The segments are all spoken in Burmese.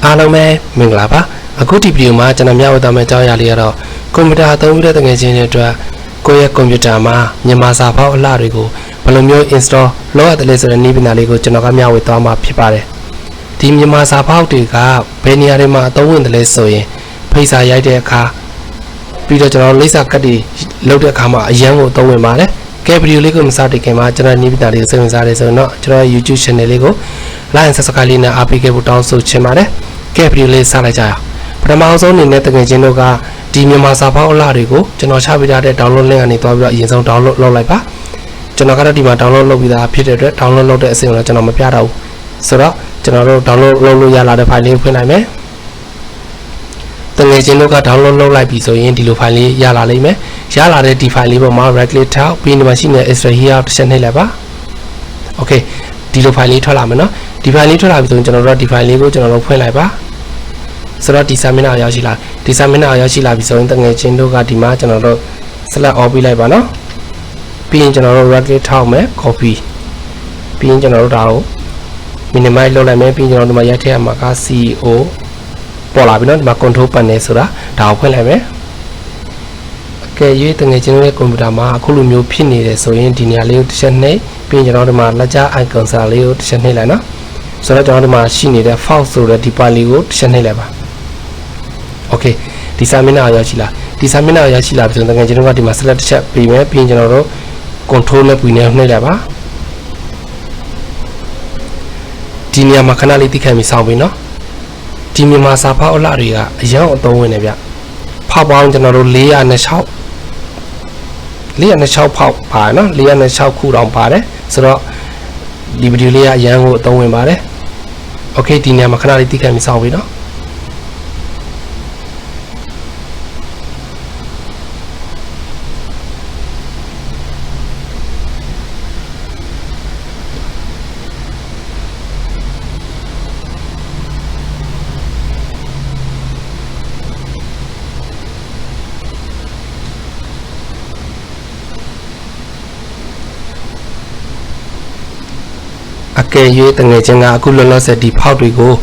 အားလုံးပဲမင်္ဂလာပါအခုဒီဗီဒီယိုမှာကျွန်တော်မျှဝေသွားမယ့်အကြောင်းအရာလေးကတော့ကွန်ပျူတာအသုံးပြုတဲ့တကယ်ချင်းတွေအတွက်ကိုယ့်ရဲ့ကွန်ပျူတာမှာမြန်မာစာဖောက်အလှတွေကိုဘယ်လိုမျိုး install လုပ်ရတယ်လဲဆိုတဲ့နည်းပညာလေးကိုကျွန်တော်ကမျှဝေသွားမှာဖြစ်ပါတယ်ဒီမြန်မာစာဖောက်တွေကဘယ်နေရာတွေမှာအသုံးဝင်တယ်လဲဆိုရင်ဖိစာရိုက်တဲ့အခါပြီးတော့ကျွန်တော်လိပ်စာကတ်တွေလုပ်တဲ့အခါမှာအရန်ကိုအသုံးဝင်ပါတယ်ကဲဗီဒီယိုလေးကိုမစတင်ခင်မှာကျွန်တော်နည်းပညာလေးကိုစိတ်ဝင်စားတယ်ဆိုရင်တော့ကျွန်တော် YouTube channel လေးကို like and subscribe လေးနဲ့အားပေးခဲ့ဖို့တောင်းဆိုချင်ပါတယ်ကဲဗီဒီယိုလေးစလိုက်ကြရအောင်ပထမဆုံးအနေနဲ့တကယ်ချင်းတို့ကဒီမြန်မာစာဖောက်အလှတွေကိုကျွန်တော်ချပေးထားတဲ့ download link ကနေသွားပြီးတော့အရင်ဆုံး download လုပ်လိုက်ပါကျွန်တော်ကတော့ဒီမှာ download လုပ်ပြီးသားဖြစ်တဲ့အတွက် download လုပ်တဲ့အဆင့်ကိုတော့ကျွန်တော်မပြတော့ဘူးဆိုတော့ကျွန်တော်တို့ download လုပ်လို့ရလာတဲ့ file လေးကိုဖွင့်လိုက်မယ်တကယ်ချင်းတို့က download လုပ်လိုက်ပြီဆိုရင်ဒီလို file လေးရလာလိမ့်မယ်ရလာတဲ့ဒီ file လေးပေါ်မှာ right click ထောက်ပြီးဒီမှာရှိနေတဲ့ extract here တစ်ချက်နှိပ်လိုက်ပါ okay ဒီလို file လေးထွက်လာမယ်နော်ဒီ file လေးထွက်လာပြီဆိုရင်ကျွန်တော်တို့ဒီ file လေးကိုကျွန်တော်တို့ဖွင့်လိုက်ပါဆိုတော့ဒီစာမျက်နှာရောက်ရှိလာဒီစာမျက်နှာရောက်ရှိလာပြီဆိုရင်တကယ်ချင်းတို့ကဒီမှာကျွန်တော်တို့ select all ပေးလိုက်ပါနော်ပြီးရင်ကျွန်တော်တို့ right click ထောက်မယ် copy ပြီးရင်ကျွန်တော်တို့ဒါကို minimize လုပ်လိုက်မယ်ပြီးရင်ကျွန်တော်တို့ဒီမှာရိုက်ထည့်ရမှာက CO ပေါ်လာပြီနော်ဒီမှာ control panel ဆိုတာဒါကိုဖွင့်လိုက်မယ်အကယ်၍တကယ်ချင်းတို့ရဲ့ကွန်ပျူတာမှာအခုလိုမျိုးဖြစ်နေတယ်ဆိုရင်ဒီနေရာလေးကိုတစ်ချက်နှိပ်ပြီးရင်ကျွန်တော်တို့ဒီမှာလက်ကျ icon စာလေးကိုတစ်ချက်နှိပ်လိုက်နော်ဆိုတော့ကျွန်တော်တို့ဒီမှာရှိနေတဲ့ font ဆိုတဲ့ဒီ file လေးကိုတစ်ချက်နှိပ်လိုက်ပါ okay ဒီစာမျက်နှာရောက်ရှိလာဒီစာမျက်နှာရောက်ရှိလာပြီဆိုရင်တကယ်ကျွန်တော်ကဒီမှာ select တစ်ချက်ပြီးမယ်ပြီးရင်ကျွန်တော်တို့ control နဲ့ပြီးနေနှိပ်လိုက်ပါဒီနေရာမှာခဏလေးသိခံပြီးစောင့်ပြီးနော်ဒီမြန်မာစာဖောက်အလှတွေကအရင်အသုံးဝင်နေဗျဖောက်ပေါင်းကျွန်တော်တို့406ဖောက်ပါနော်406ခုတောင်ပါတယ်ဆိုတော့ဒီဗီဒီယိုလေးကအရင်ကိုအသုံးဝင်ပါတယ်โอเคဒီနေရာမှာခဏလေးသိခံပြီးစောင့်ပြီးနော်အကယ်၍တငယ်ချင်းကအခုလောလောဆယ်ဒီဖောက်တွေကို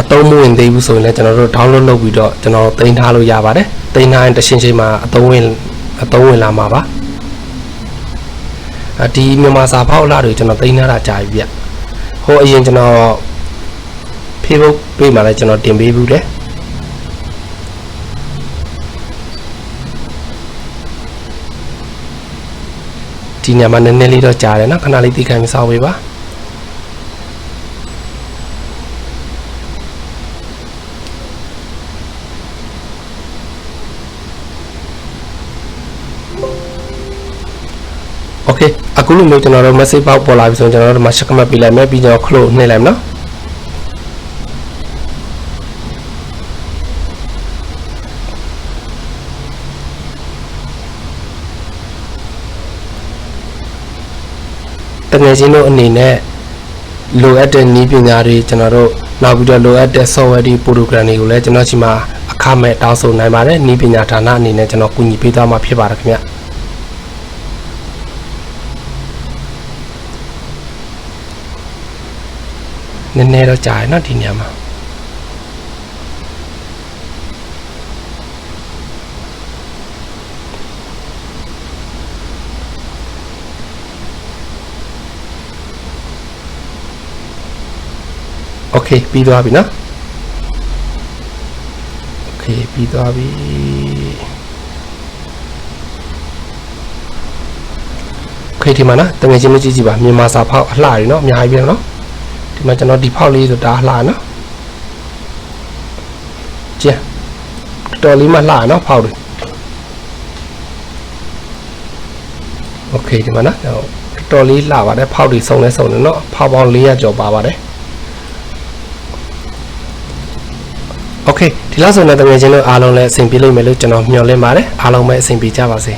အသုံးမဝင်သေးဘူးဆိုရင်လည်းကျွန်တော်တို့ download လုပ်ပြီးတော့ကျွန်တော်တင်ထားလို့ရပါတယ်တင်ထားရင်တစ်ချိန်ချိန်မှာအသုံးဝင်လာမှာပါဒီမြန်မာစာဖောက်လာတွေကျွန်တော်တင်ထားတာကြာပြီဗျဟိုအရင်ကျွန်တော် Facebook page မှာလည်းကျွန်တော်တင်ပေးဘူးတယ်ဒီညမှာနည်းနည်းလေးတော့ကြာတယ်နော်ခဏလေးသိခံပြီးစောင့်ပေးပါokay အခုလိုမျိုးကျွန်တော်တို့ message box ပေါ်လာပြီဆိုရင်ကျွန်တော်တို့ဒီမှာ check mark ပေးလိုက်မယ်ပြီးတော့ close နှိပ်လိုက်မယ်နော်တကယ်ချင်းတို့အနေနဲ့လိုအပ်တဲ့နည်းပညာတွေကျွန်တော်တို့နောက်ပြီးတော့လိုအပ်တဲ့ software တွေ program တွေကိုလည်းကျွန်တော်ရှိမှာအခမဲ့တောင်းဆိုနိုင်ပါတယ်နည်းပညာဌာနအနေနဲ့ကျွန်တော်ကူညီပေးသွားမှာဖြစ်ပါတယ်ခင်ဗျနည်းနည်းတော့ကြာရနော်ဒီနေရာမှာโอเคပြီးသွားပြီနော်โอเคပြီးသွားပြီโอเคဒီမှာနော်တကယ်ချင်းမကြည့်ကြည့်ပါမြန်မာစာဖောက်အလှရနော်အများကြီးပဲနော်ဒီမှာကျွန်တော်ဒီဖောက်လေးဆိုတာလှနော်ကျန်တော်လေးမှလှနော်ဖောက်တယ်โอเคဒီမှာနော်တော်လေးလှပါတယ်ဖောက်တွေစုံနေနော်ဖောက်ပေါင်း400ကျော်ပါပါတယ်โอเคဒီလောက်ဆိုတော့တကယ်ချင်းတို့အားလုံးလည်းအဆင်ပြေလိမ့်မယ်လို့ကျွန်တော်မျှော်လင့်ပါတယ်အားလုံးပဲအဆင်ပြေကြပါစေ